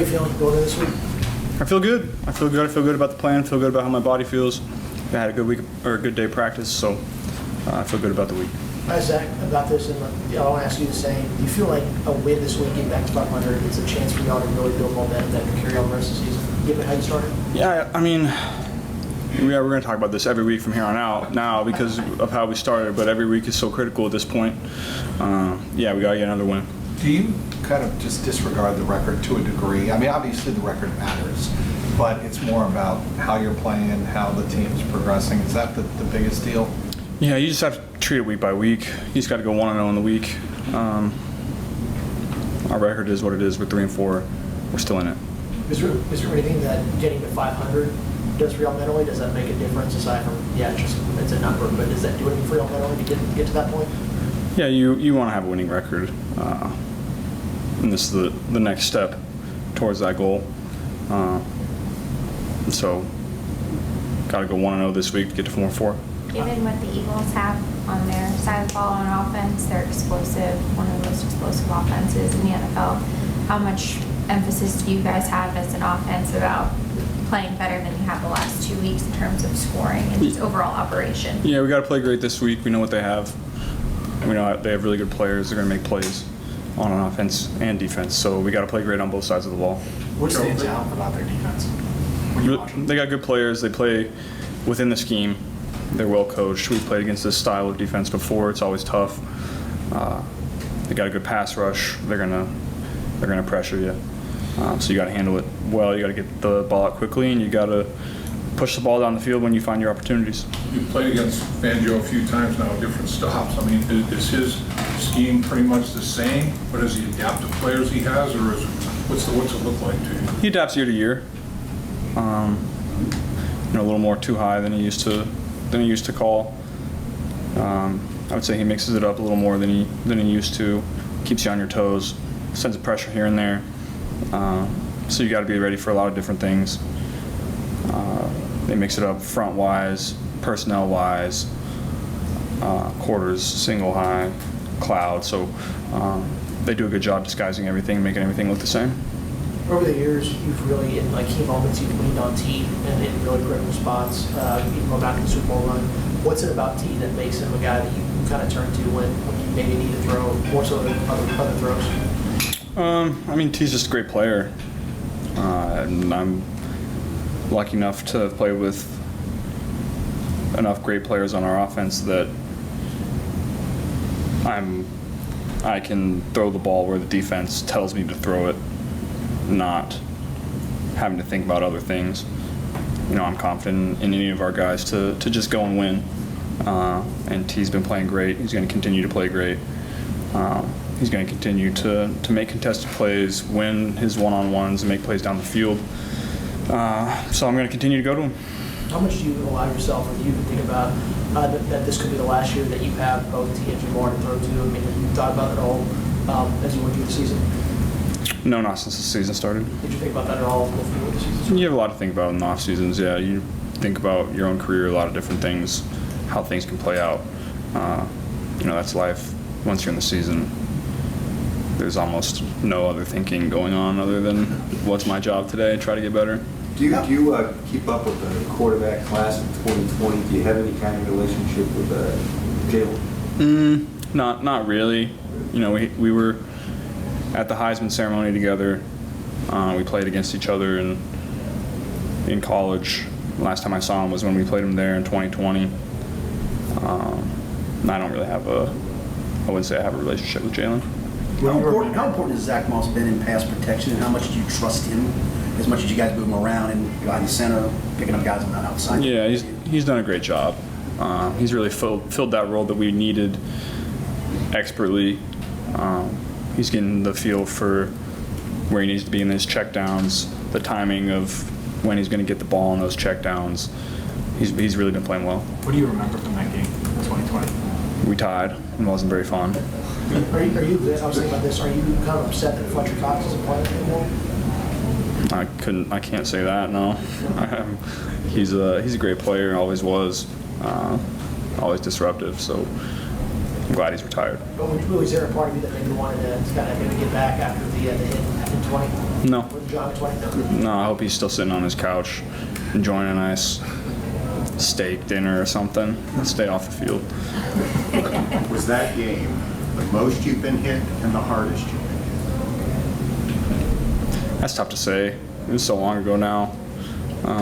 you feeling going into this week? I feel good. I feel good about the plan. I feel good about how my body feels. I had a good week or a good day of practice, so I feel good about the week. Zach, about this, and I want to ask you the same. Do you feel like a win this week, getting back to 500, is a chance for y'all to really build momentum that can carry on the rest of the season, given how you started? Yeah, I mean, we're going to talk about this every week from here on out now because of how we started, but every week is so critical at this point. Yeah, we got to get another win. Do you kind of just disregard the record to a degree? I mean, obviously the record matters, but it's more about how you're playing, how the team's progressing. Is that the biggest deal? Yeah, you just have to treat it week by week. You just got to go 1-0 in the week. Our record is what it is. We're 3-4. We're still in it. Is there anything that getting to 500 does for y'all mentally? Does that make a difference aside from, it's a number, but does that do anything for y'all mentally to get to that point? Yeah, you want to have a winning record. And this is the next step towards that goal. So, got to go 1-0 this week to get to 4-4. Given what the Eagles have on their side of the ball on offense, they're explosive, one of the most explosive offenses in the NFL. How much emphasis do you guys have as an offense about playing better than you have the last 2 weeks in terms of scoring and just overall operation? Yeah, we got to play great this week. We know what they have. We know they have really good players. They're going to make plays on offense and defense. So we got to play great on both sides of the ball. What stands out about their defense? They got good players. They play within the scheme. They're well coached. We've played against this style of defense before. It's always tough. They got a good pass rush. They're gonna pressure you. So you got to handle it well. You got to get the ball out quickly, and you got to push the ball down the field when you find your opportunities. You've played against Fangio a few times now, different stops. I mean, is his scheme pretty much the same, but does he adapt the players he has, or what's it look like to you? He adapts year to year. A little more too high than he used to call. I would say he mixes it up a little more than he used to. Keeps you on your toes, sends the pressure here and there. So you got to be ready for a lot of different things. They mix it up front-wise, personnel-wise, quarters, single high, cloud. So they do a good job disguising everything, making everything look the same. Over the years, you've really, in key moments, you've leaned on T and in really critical spots, even going back to the Super Bowl run. What's it about T that makes him a guy that you kind of turn to when you maybe need to throw more so than other throws? T's just a great player. And I'm lucky enough to play with enough great players on our offense that I can throw the ball where the defense tells me to throw it, not having to think about other things. I'm confident in any of our guys to just go and win. And T's been playing great. He's going to continue to play great. He's going to continue to make contested plays, win his one-on-ones, and make plays down the field. So I'm going to continue to go to him. How much do you allow yourself, or do you even think about that this could be the last year that you have both T and Jamar to throw to? I mean, have you thought about it at all as you went through the season? No, not since the season started. Did you think about that at all before the season started? You have a lot to think about in the off seasons. Yeah, you think about your own career, a lot of different things, how things can play out. That's life. Once you're in the season, there's almost no other thinking going on other than what's my job today and try to get better. Do you keep up with the quarterback class of 2020? Do you have any kind of relationship with Jalen? Not really. We were at the Heisman ceremony together. We played against each other in college. Last time I saw him was when we played him there in 2020. I don't really I wouldn't say I have a relationship with Jalen. How important has Zach Moss been in pass protection, and how much do you trust him? As much as you guys move him around and behind the center, picking up guys on the outside. Yeah, he's done a great job. He's really filled that role that we needed expertly. He's getting the feel for where he needs to be in his checkdowns, the timing of when he's going to get the ball in those checkdowns. He's really been playing well. What do you remember from that game in 2020? We tied. It wasn't very fun. Are you? I was thinking about this. Are you kind of upset that Fletcher Cox isn't playing anymore? I can't say that. No. He's a great player. Always was. Always disruptive. So I'm glad he's retired. But was there a part of you that maybe wanted to kind of maybe get back after the hit in 20? No. With John 20? No. No, I hope he's still sitting on his couch, enjoying a nice steak dinner or something. Stay off the field. Was that game the most you've been hit and the hardest you've been hit? That's tough to say. It was so long ago now. I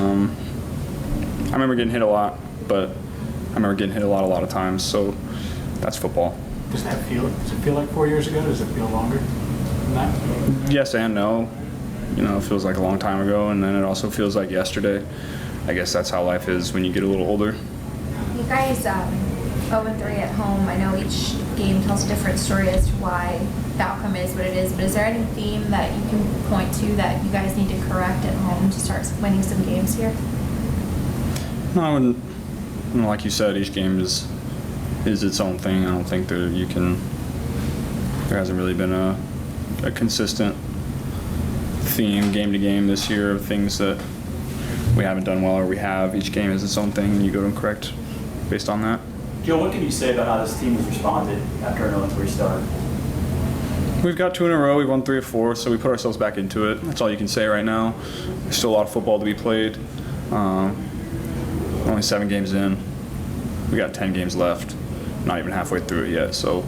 remember getting hit a lot, but I remember getting hit a lot of times, so that's football. Does it feel like 4 years ago? Does it feel longer than that? Yes and no. You know, it feels like a long time ago, and then it also feels like yesterday. I guess that's how life is when you get a little older. You guys, 0-3 at home. I know each game tells a different story as to why the outcome is what it is, but is there any theme that you can point to that you guys need to correct at home to start winning some games here? No, I wouldn't. You know, like you said, each game is its own thing. I don't think there hasn't really been a consistent theme game to game this year of things that we haven't done well or we have. Each game is its own thing, and you go and correct based on that. Joe, what can you say about how this team has responded after an 0-3 start? We've got 2 in a row. We've won 3 or 4, so we put ourselves back into it. That's all you can say right now. There's still a lot of football to be played. Only 7 games in. We got 10 games left. Not even halfway through it yet, so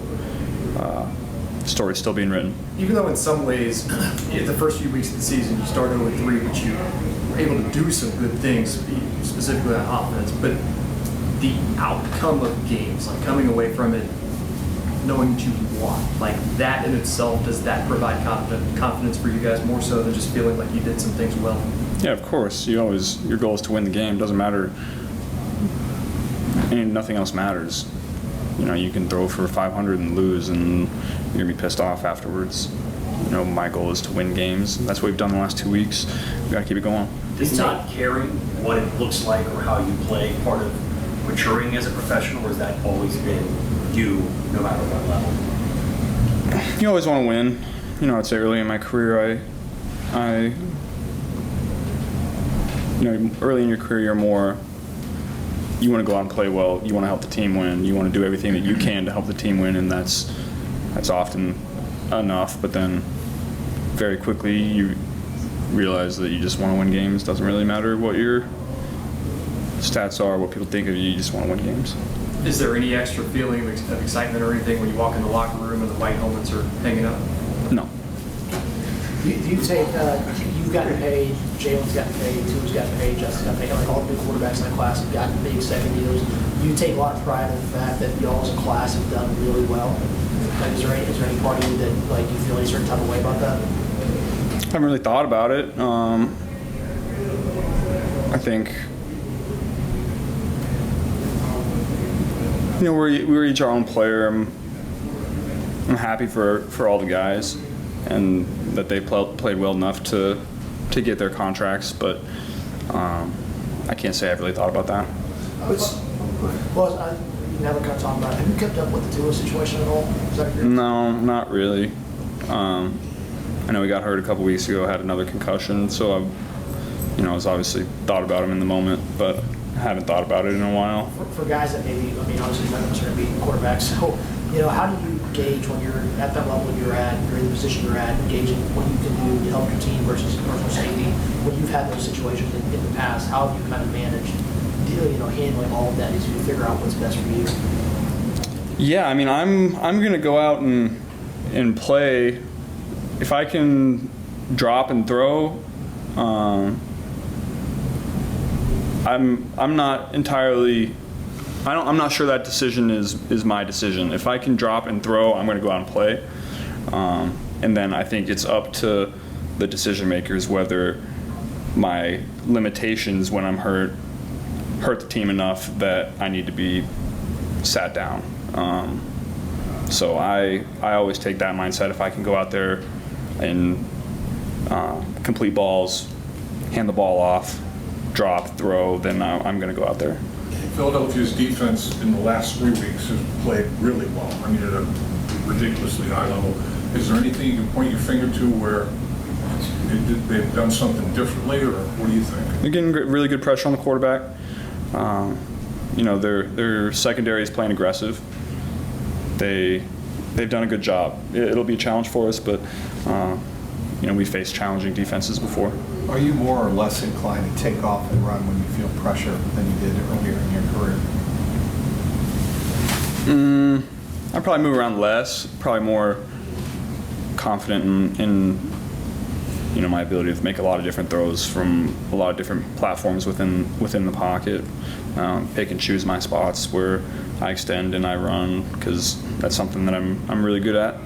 the story's still being written. Even though in some ways, in the first few weeks of the season, you started with 3, but you were able to do some good things, specifically on offense. But the outcome of games, like coming away from it, knowing that you won, like that in itself, does that provide confidence for you guys more so than just feeling like you did some things well? Yeah, of course. Your goal is to win the game. Doesn't matter. And nothing else matters. You know, you can throw for 500 and lose, and you're gonna be pissed off afterwards. You know, my goal is to win games. That's what we've done the last 2 weeks. We gotta keep it going. Is not caring what it looks like or how you play part of maturing as a professional, or has that always been you, no matter what level? You always want to win. You know, I'd say early in my career, you know, early in your career, you're more. You want to go out and play well. You want to help the team win. You want to do everything that you can to help the team win, and that's often enough. But then, very quickly, you realize that you just want to win games. Doesn't really matter what your stats are, what people think of you. You just want to win games. Is there any extra feeling of excitement or anything when you walk in the locker room and the white helmets are hanging up? No. Do you take, you've gotten paid, Jalen's gotten paid, Tua's gotten paid, Justin's gotten paid, like all the big quarterbacks in the class have gotten big second deals. Do you take a lot of pride in the fact that y'all as a class have done really well? Like, is there any part of you that like you feel any certain type of way about that? I haven't really thought about it. I think, you know, we're each our own player. I'm happy for all the guys, and that they played well enough to get their contracts, but I can't say I've really thought about that. Well, now we're kind of talking about it. Have you kept up with the Tua situation at all? Is that your... No, not really. I know he got hurt a couple weeks ago, had another concussion, so I've, you know, I was obviously thought about him in the moment, but I haven't thought about it in a while. For guys that maybe, I mean, obviously none of us are going to be quarterbacks, so, you know, how do you gauge when you're at that level you're at, you're in the position you're at, gauging what you can do to help your team versus personal safety? When you've had those situations in the past, how have you kind of managed, you know, handling all of that as you figure out what's best for you? Yeah, I mean, I'm going to go out and play. If I can drop and throw, I'm not entirely. I'm not sure that decision is my decision. If I can drop and throw, I'm going to go out and play. And then I think it's up to the decision makers whether my limitations when I'm hurt the team enough that I need to be sat down. So I always take that mindset. If I can go out there and complete balls, hand the ball off, drop, throw, then I'm going to go out there. Philadelphia's defense in the last 3 weeks has played really well. I mean, at a ridiculously high level. Is there anything you can point your finger to where they've done something differently, or what do you think? They're getting really good pressure on the quarterback. You know, their secondary is playing aggressive. They've done a good job. It'll be a challenge for us, but we faced challenging defenses before. Are you more or less inclined to take off and run when you feel pressure than you did earlier in your career? I probably move around less, probably more confident in my ability to make a lot of different throws from a lot of different platforms within the pocket. Pick and choose my spots where I extend and I run, because that's something that I'm really good at.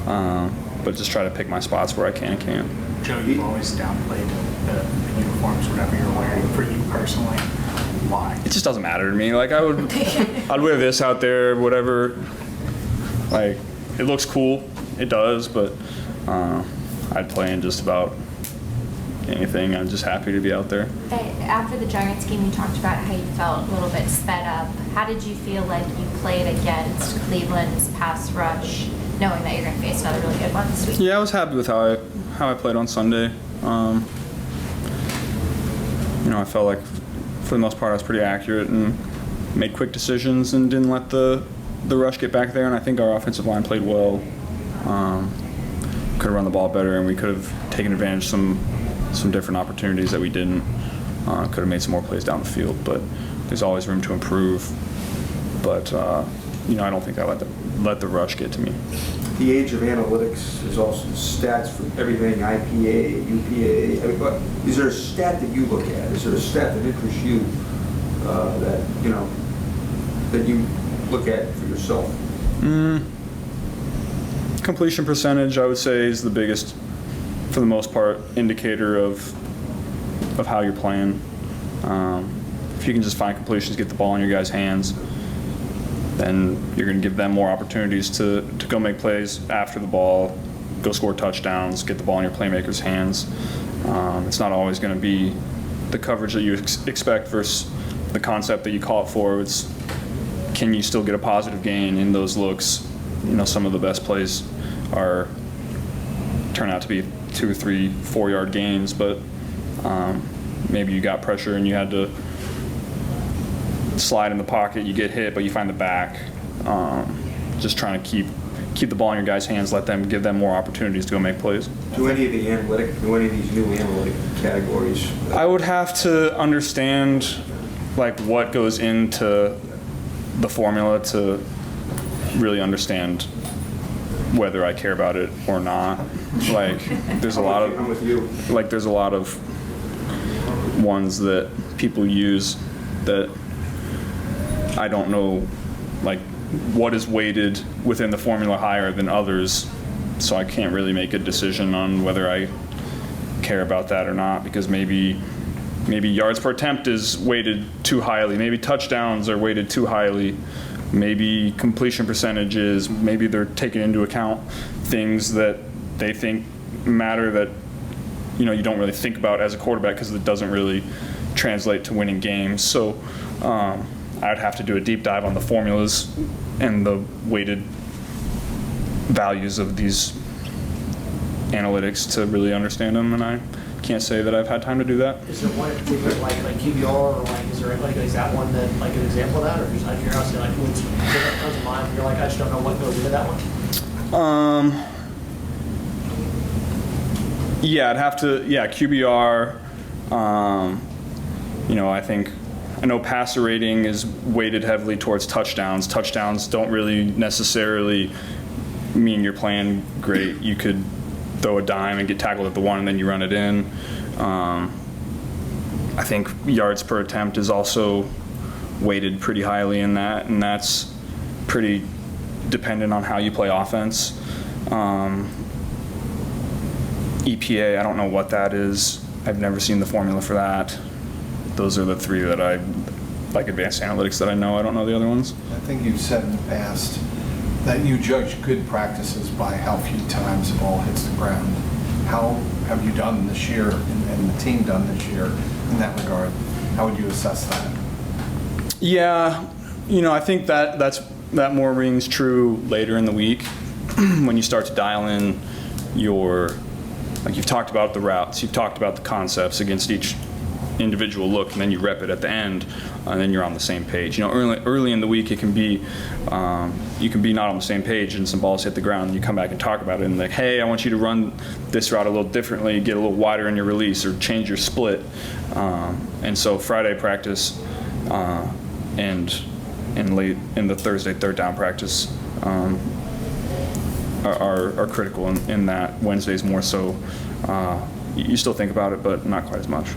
But just try to pick my spots where I can and can't. Joe, you've always downplayed the uniforms, whatever you're wearing. For you personally, why? It just doesn't matter to me. Like I'd wear this out there, whatever. Like it looks cool, it does, but I'd play in just about anything. I'm just happy to be out there. After the Giants game, you talked about how you felt a little bit sped up. How did you feel like you played against Cleveland's pass rush, knowing that you're going to face another really good one this week? Yeah, I was happy with how I played on Sunday. I felt like for the most part I was pretty accurate and made quick decisions and didn't let the rush get back there. And I think our offensive line played well. Could have run the ball better, and we could have taken advantage of some different opportunities that we didn't. Could have made some more plays down the field, but there's always room to improve. But I don't think I let the rush get to me. The age of analytics is also stats for everything, IPA, UPA. Is there a stat that you look at? Is there a stat that interests you that you look at for yourself? Completion percentage, I would say, is the biggest, for the most part, indicator of how you're playing. If you can just find completions, get the ball in your guys' hands, then you're going to give them more opportunities to go make plays after the ball, go score touchdowns, get the ball in your playmakers' hands. It's not always going to be the coverage that you expect versus the concept that you call it for. It's, can you still get a positive gain in those looks? Some of the best plays turn out to be 2 or 3, 4 yard gains, but maybe you got pressure and you had to slide in the pocket, you get hit, but you find the back. Just trying to keep the ball in your guys' hands, give them more opportunities to go make plays. Do any of these new analytic categories? I would have to understand what goes into the formula to really understand whether I care about it or not. There's a lot of I'm with you. There's a lot of ones that people use that I don't know what is weighted within the formula higher than others, so I can't really make a decision on whether I care about that or not, because maybe yards per attempt is weighted too highly, maybe touchdowns are weighted too highly, maybe completion percentages, maybe they're taking into account things that they think matter that you don't really think about as a quarterback because it doesn't really translate to winning games. So I'd have to do a deep dive on the formulas and the weighted values of these analytics to really understand them, and I can't say that I've had time to do that. Is there one in particular, like QBR, or is there is that one that an example of that, or just out of curiosity, what's comes to mind? You're I just don't know what goes into that one. Yeah, I'd have to. Yeah, QBR. I know passer rating is weighted heavily towards touchdowns. Touchdowns don't really necessarily mean you're playing great. You could throw a dime and get tackled at the 1 and then you run it in. I think yards per attempt is also weighted pretty highly in that, and that's pretty dependent on how you play offense. EPA, I don't know what that is. I've never seen the formula for that. Those are the 3 that I advanced analytics that I know. I don't know the other ones. I think you've said in the past that you judge good practices by how few times the ball hits the ground. How have you done this year, and the team done this year in that regard? How would you assess that? Yeah, I think that more rings true later in the week when you start to dial in you've talked about the routes, you've talked about the concepts against each individual look, and then you rep it at the end, and then you're on the same page. You know, early in the week, it can be you can be not on the same page, and some balls hit the ground, and you come back and talk about it, and like, hey, I want you to run this route a little differently, get a little wider in your release, or change your split. And so Friday practice and late in the Thursday third down practice are critical in that. Wednesday's more so. You still think about it, but not quite as much.